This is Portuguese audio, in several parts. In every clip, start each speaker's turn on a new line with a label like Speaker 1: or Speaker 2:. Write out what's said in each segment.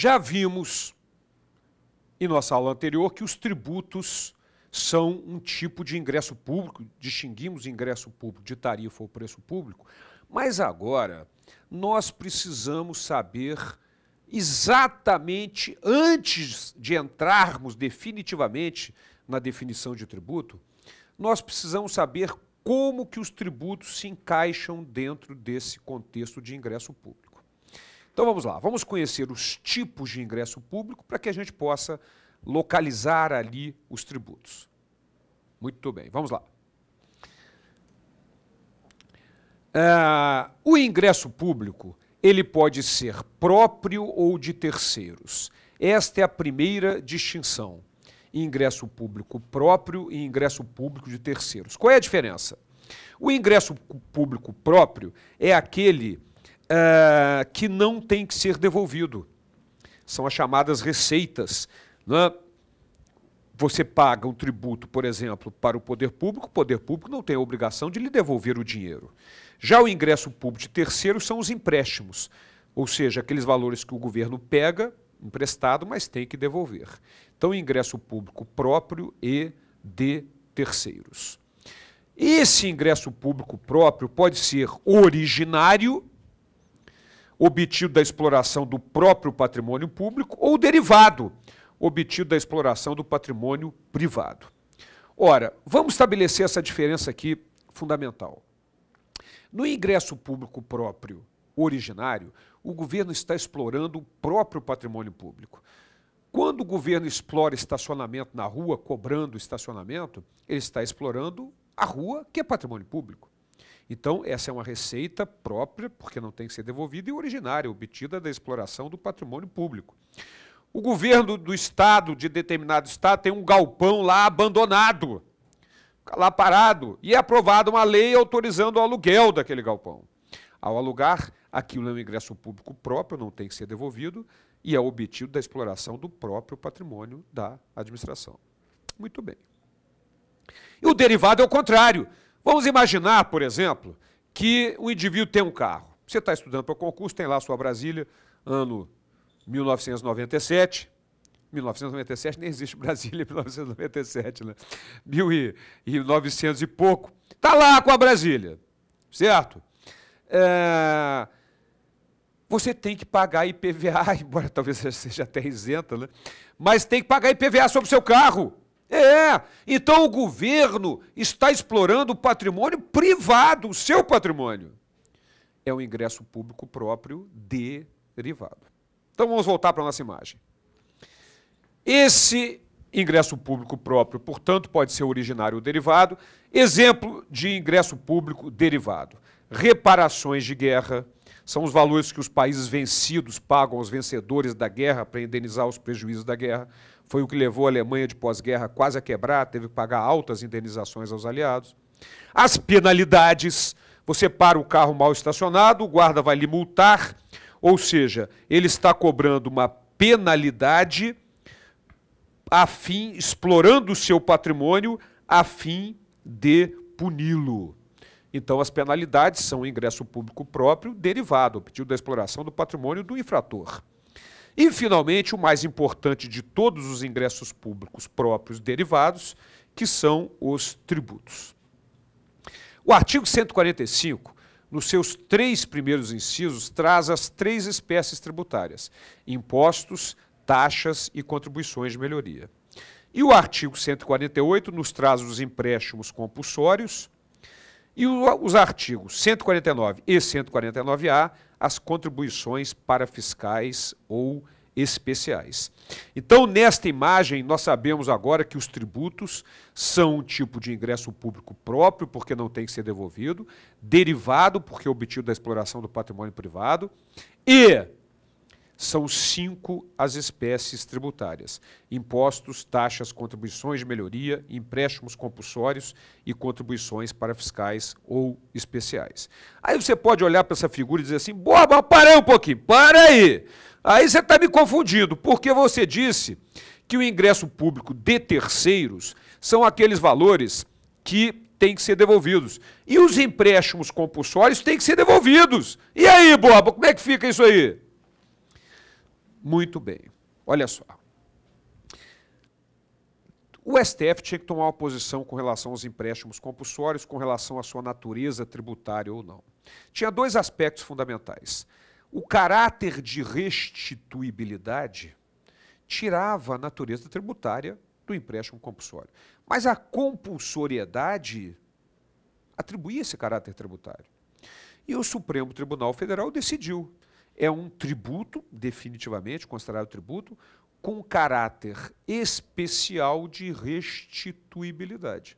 Speaker 1: Já vimos em nossa aula anterior que os tributos são um tipo de ingresso público, distinguimos ingresso público de tarifa ou preço público, mas agora nós precisamos saber exatamente, antes de entrarmos definitivamente na definição de tributo, nós precisamos saber como que os tributos se encaixam dentro desse contexto de ingresso público. Então vamos lá, vamos conhecer os tipos de ingresso público para que a gente possa localizar ali os tributos. Muito bem, vamos lá. O ingresso público, ele pode ser próprio ou de terceiros. Esta é a primeira distinção. Ingresso público próprio e ingresso público de terceiros. Qual é a diferença? O ingresso público próprio é aquele que não tem que ser devolvido. São as chamadas receitas, né? Você paga um tributo, por exemplo, para o poder público não tem a obrigação de lhe devolver o dinheiro. Já o ingresso público de terceiros são os empréstimos, ou seja, aqueles valores que o governo pega emprestado, mas tem que devolver. Então, ingresso público próprio e de terceiros. Esse ingresso público próprio pode ser originário, obtido da exploração do próprio patrimônio público, ou derivado, obtido da exploração do patrimônio privado. Ora, vamos estabelecer essa diferença aqui fundamental. No ingresso público próprio originário, o governo está explorando o próprio patrimônio público. Quando o governo explora estacionamento na rua, cobrando estacionamento, ele está explorando a rua, que é patrimônio público. Então, essa é uma receita própria, porque não tem que ser devolvida, e originária, obtida da exploração do patrimônio público. O governo do estado, de determinado estado, tem um galpão lá abandonado, lá parado, e é aprovada uma lei autorizando o aluguel daquele galpão. Ao alugar, aquilo é um ingresso público próprio, não tem que ser devolvido, e é obtido da exploração do próprio patrimônio da administração. Muito bem. E o derivado é o contrário. Vamos imaginar, por exemplo, que o indivíduo tem um carro. Você está estudando para o concurso, tem lá a sua Brasília, ano 1997. 1997 nem existe Brasília, 1997, né? 1900 e pouco. Está lá com a Brasília, certo? Você tem que pagar IPVA, embora talvez seja até isenta, né? Mas tem que pagar IPVA sobre o seu carro. Então o governo está explorando o patrimônio privado, o seu patrimônio. É um ingresso público próprio derivado. Então vamos voltar para a nossa imagem. Esse ingresso público próprio, portanto, pode ser originário ou derivado. Exemplo de ingresso público derivado. Reparações de guerra são os valores que os países vencidos pagam aos vencedores da guerra para indenizar os prejuízos da guerra. Foi o que levou a Alemanha de pós-guerra quase a quebrar, teve que pagar altas indenizações aos aliados. As penalidades, você para o carro mal estacionado, o guarda vai lhe multar, ou seja, ele está cobrando uma penalidade explorando o seu patrimônio a fim de puni-lo. Então, as penalidades são ingresso público próprio derivado, obtido da exploração do patrimônio do infrator. E, finalmente, o mais importante de todos os ingressos públicos próprios derivados, que são os tributos. O artigo 145, nos seus 3 primeiros incisos, traz as 3 espécies tributárias: impostos, taxas e contribuições de melhoria. E o artigo 148 nos traz os empréstimos compulsórios, e os artigos 149 e 149A, as contribuições parafiscais ou especiais. Então, nesta imagem, nós sabemos agora que os tributos são um tipo de ingresso público próprio, porque não tem que ser devolvido, derivado, porque é obtido da exploração do patrimônio privado, e são 5 as espécies tributárias: impostos, taxas, contribuições de melhoria, empréstimos compulsórios e contribuições parafiscais ou especiais. Aí você pode olhar para essa figura e dizer assim: boa, mas para aí um pouquinho, para aí. Aí você está me confundindo, porque você disse que o ingresso público de terceiros são aqueles valores que têm que ser devolvidos. E os empréstimos compulsórios têm que ser devolvidos. E aí, Boba, como é que fica isso aí? Muito bem. Olha só. O STF tinha que tomar uma posição com relação aos empréstimos compulsórios, com relação à sua natureza tributária ou não. Tinha dois aspectos fundamentais. O caráter de restituibilidade tirava a natureza tributária do empréstimo compulsório. Mas a compulsoriedade atribuía esse caráter tributário. E o Supremo Tribunal Federal decidiu. É um tributo, definitivamente considerado tributo, com caráter especial de restituibilidade.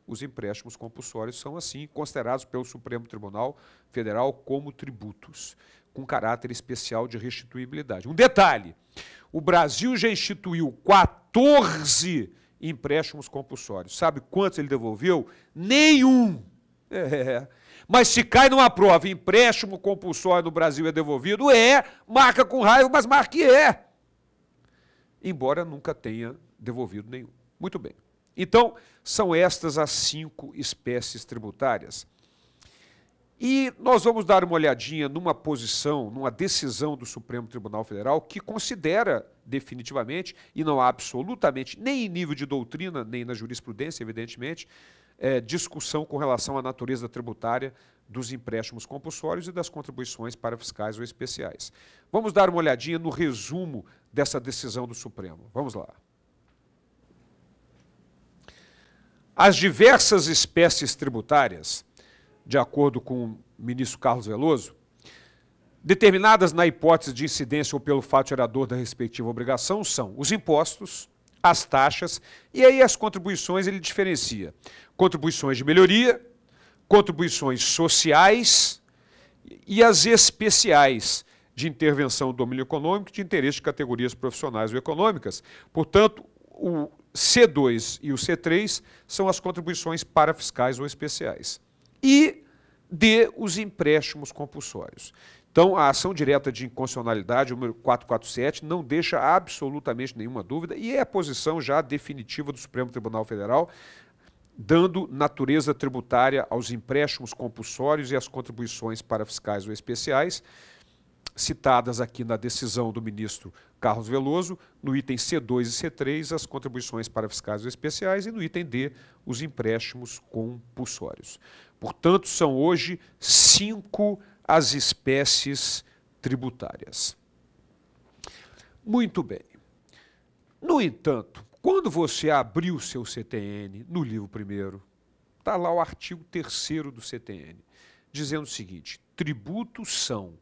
Speaker 1: Os empréstimos compulsórios são, assim, considerados pelo Supremo Tribunal Federal como tributos, com caráter especial de restituibilidade. Um detalhe, o Brasil já instituiu 14 empréstimos compulsórios. Sabe quantos ele devolveu? Nenhum! Mas se cai numa prova, empréstimo compulsório no Brasil é devolvido, marca com raiva, mas marque embora nunca tenha devolvido nenhum. Muito bem. Então, são estas as 5 espécies tributárias. E nós vamos dar uma olhadinha numa posição, numa decisão do Supremo Tribunal Federal que considera definitivamente, e não há absolutamente, nem em nível de doutrina, nem na jurisprudência, evidentemente, discussão com relação à natureza tributária dos empréstimos compulsórios e das contribuições parafiscais ou especiais. Vamos dar uma olhadinha no resumo dessa decisão do Supremo. Vamos lá. As diversas espécies tributárias, de acordo com o ministro Carlos Veloso, determinadas na hipótese de incidência ou pelo fato gerador da respectiva obrigação, são os impostos, as taxas, e aí as contribuições ele diferencia. Contribuições de melhoria, contribuições sociais e as especiais de intervenção do domínio econômico de interesse de categorias profissionais ou econômicas. Portanto, o C2 e o C3 são as contribuições parafiscais ou especiais. E D, os empréstimos compulsórios. Então, a ação direta de inconstitucionalidade, o número 447, não deixa absolutamente nenhuma dúvida e é a posição já definitiva do Supremo Tribunal Federal, dando natureza tributária aos empréstimos compulsórios e às contribuições parafiscais ou especiais, citadas aqui na decisão do ministro Carlos Veloso, no item C2 e C3, as contribuições parafiscais ou especiais, e no item D, os empréstimos compulsórios. Portanto, são hoje 5 as espécies tributárias. Muito bem. No entanto, quando você abrir o seu CTN, no livro primeiro, está lá o artigo 3º do CTN, dizendo o seguinte: tributos são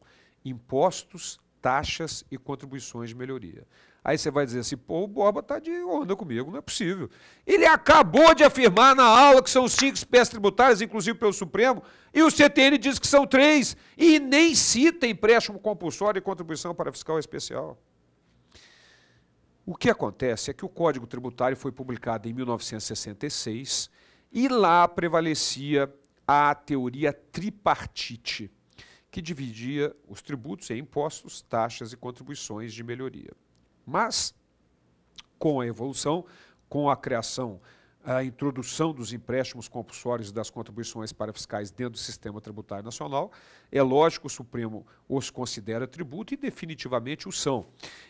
Speaker 1: impostos, taxas e contribuições de melhoria. Aí você vai dizer assim, pô, o Borba está de onda comigo, não é possível. Ele acabou de afirmar na aula que são 5 espécies tributárias, inclusive pelo Supremo, e o CTN diz que são 3, e nem cita empréstimo compulsório e contribuição parafiscal especial. O que acontece é que o Código Tributário foi publicado em 1966 e lá prevalecia a teoria tripartite, que dividia os tributos em impostos, taxas e contribuições de melhoria. Mas, com a evolução, com a criação, a introdução dos empréstimos compulsórios e das contribuições parafiscais dentro do sistema tributário nacional, é lógico que o Supremo os considera tributo e definitivamente o são.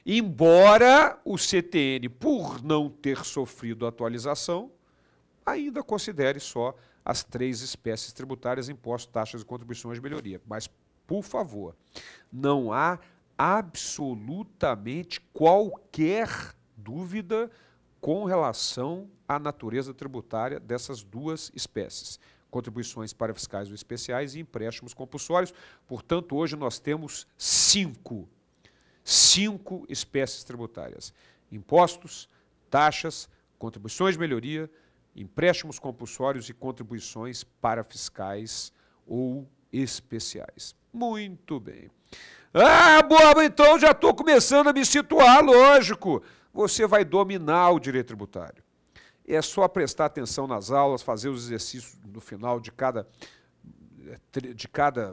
Speaker 1: Embora o CTN, por não ter sofrido atualização, ainda considere só as 3 espécies tributárias, impostos, taxas e contribuições de melhoria. Mas, por favor, não há absolutamente qualquer dúvida com relação à natureza tributária dessas 2 espécies, contribuições parafiscais ou especiais e empréstimos compulsórios. Portanto, hoje nós temos 5 espécies tributárias: impostos, taxas, contribuições de melhoria, empréstimos compulsórios e contribuições parafiscais ou especiais. Muito bem. Ah, Borba, então já estou começando a me situar, lógico. Você vai dominar o direito tributário. É só prestar atenção nas aulas, fazer os exercícios no final de cada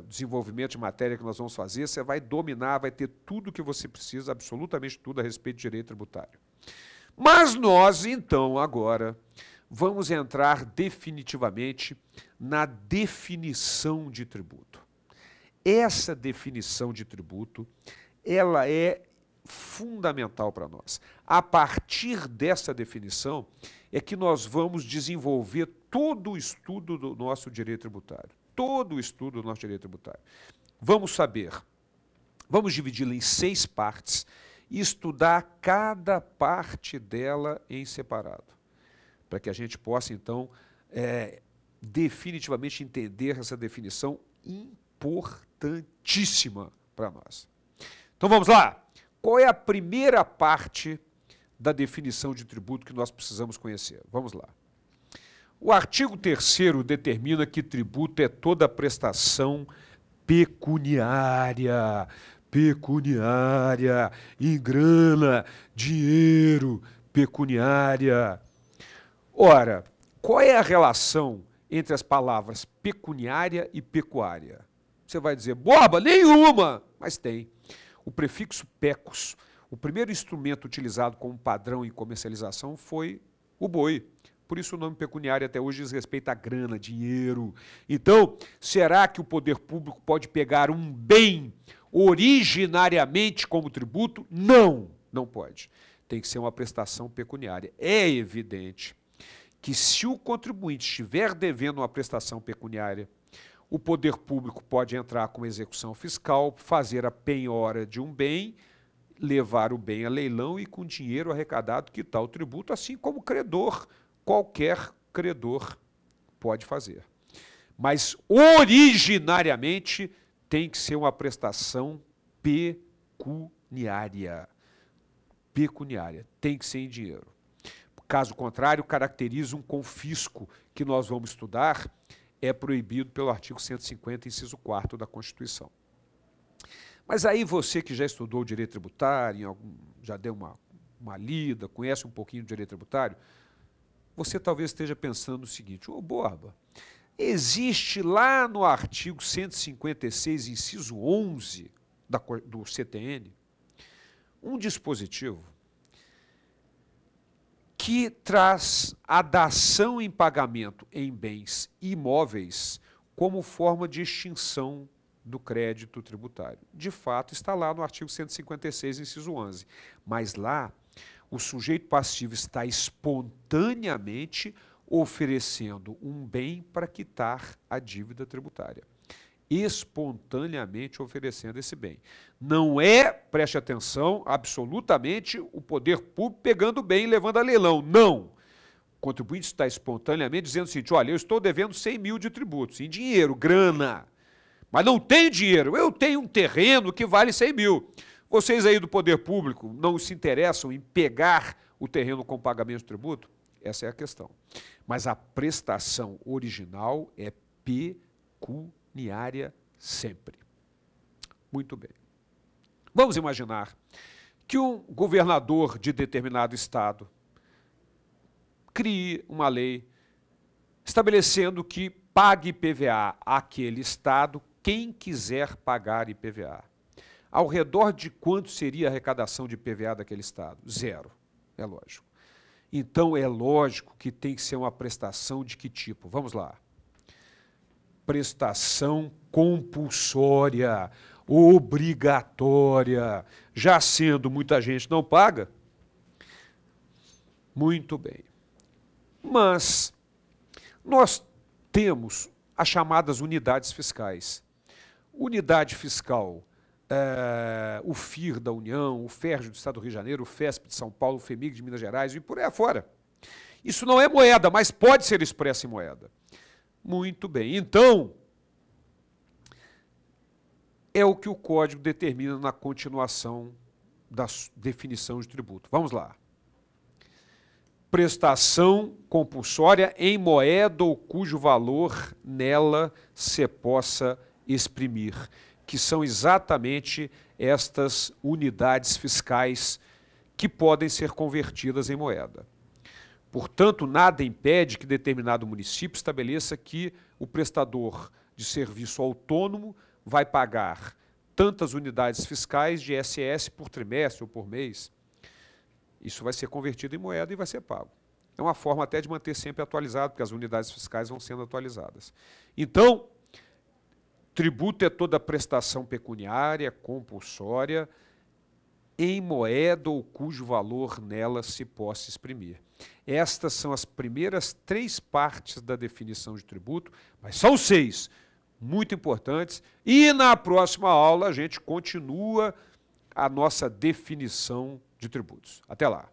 Speaker 1: desenvolvimento de matéria que nós vamos fazer. Você vai dominar, vai ter tudo o que você precisa, absolutamente tudo a respeito de direito tributário. Mas nós, então, agora, vamos entrar definitivamente na definição de tributo. Essa definição de tributo, ela é fundamental para nós. A partir dessa definição é que nós vamos desenvolver todo o estudo do nosso direito tributário. Todo o estudo do nosso direito tributário. Vamos saber, vamos dividi-la em 6 partes e estudar cada parte dela em separado, para que a gente possa, então, definitivamente entender essa definição importantíssima para nós. Então vamos lá. Qual é a primeira parte da definição de tributo que nós precisamos conhecer? Vamos lá. O artigo 3º determina que tributo é toda prestação pecuniária, em grana, dinheiro, pecuniária. Ora, qual é a relação entre as palavras pecuniária e pecuária? Você vai dizer, Borba, nenhuma, mas tem. O prefixo pecus, o primeiro instrumento utilizado como padrão em comercialização foi o boi. Por isso o nome pecuniário até hoje diz respeito à grana, dinheiro. Então, será que o poder público pode pegar um bem originariamente como tributo? Não, não pode. Tem que ser uma prestação pecuniária. É evidente que se o contribuinte estiver devendo uma prestação pecuniária, o poder público pode entrar com execução fiscal, fazer a penhora de um bem, levar o bem a leilão e com dinheiro arrecadado quitar o tributo, assim como credor, qualquer credor pode fazer. Mas originariamente tem que ser uma prestação pecuniária. Pecuniária, tem que ser em dinheiro. Caso contrário, caracteriza um confisco que nós vamos estudar, é proibido pelo artigo 150, inciso 4º da Constituição. Mas aí você que já estudou o direito tributário, já deu uma lida, conhece um pouquinho do direito tributário, você talvez esteja pensando o seguinte, ô Borba, existe lá no artigo 156, inciso 11 do CTN, um dispositivo que traz a dação em pagamento em bens imóveis como forma de extinção do crédito tributário. De fato, está lá no artigo 156, inciso 11. Mas lá, o sujeito passivo está espontaneamente oferecendo um bem para quitar a dívida tributária. Espontaneamente oferecendo esse bem. Não é, preste atenção, absolutamente o poder público pegando o bem e levando a leilão. Não. O contribuinte está espontaneamente dizendo o seguinte, olha, eu estou devendo 100 mil de tributos, em dinheiro, grana, mas não tenho dinheiro, eu tenho um terreno que vale 100 mil. Vocês aí do poder público não se interessam em pegar o terreno com pagamento de tributo? Essa é a questão. Mas a prestação original é pecuniária sempre. Muito bem. Vamos imaginar que um governador de determinado estado crie uma lei estabelecendo que pague IPVA àquele estado quem quiser pagar IPVA. Ao redor de quanto seria a arrecadação de IPVA daquele estado? 0, é lógico. Então é lógico que tem que ser uma prestação de que tipo? Vamos lá. Prestação compulsória, obrigatória, já sendo muita gente não paga? Muito bem. Mas nós temos as chamadas unidades fiscais. Unidade fiscal, o FIR da União, o FERJ do Estado do Rio de Janeiro, o FESP de São Paulo, o FEMIG de Minas Gerais e por aí afora. Isso não é moeda, mas pode ser expresso em moeda. Muito bem. Então, é o que o Código determina na continuação da definição de tributo. Vamos lá. Prestação compulsória em moeda ou cujo valor nela se possa exprimir, que são exatamente estas unidades fiscais que podem ser convertidas em moeda. Portanto, nada impede que determinado município estabeleça que o prestador de serviço autônomo vai pagar tantas unidades fiscais de ISS por trimestre ou por mês. Isso vai ser convertido em moeda e vai ser pago. É uma forma até de manter sempre atualizado, porque as unidades fiscais vão sendo atualizadas. Então, tributo é toda prestação pecuniária, compulsória, em moeda ou cujo valor nela se possa exprimir. Estas são as primeiras 3 partes da definição de tributo, mas são 6, muito importantes, e na próxima aula a gente continua a nossa definição de tributos. Até lá!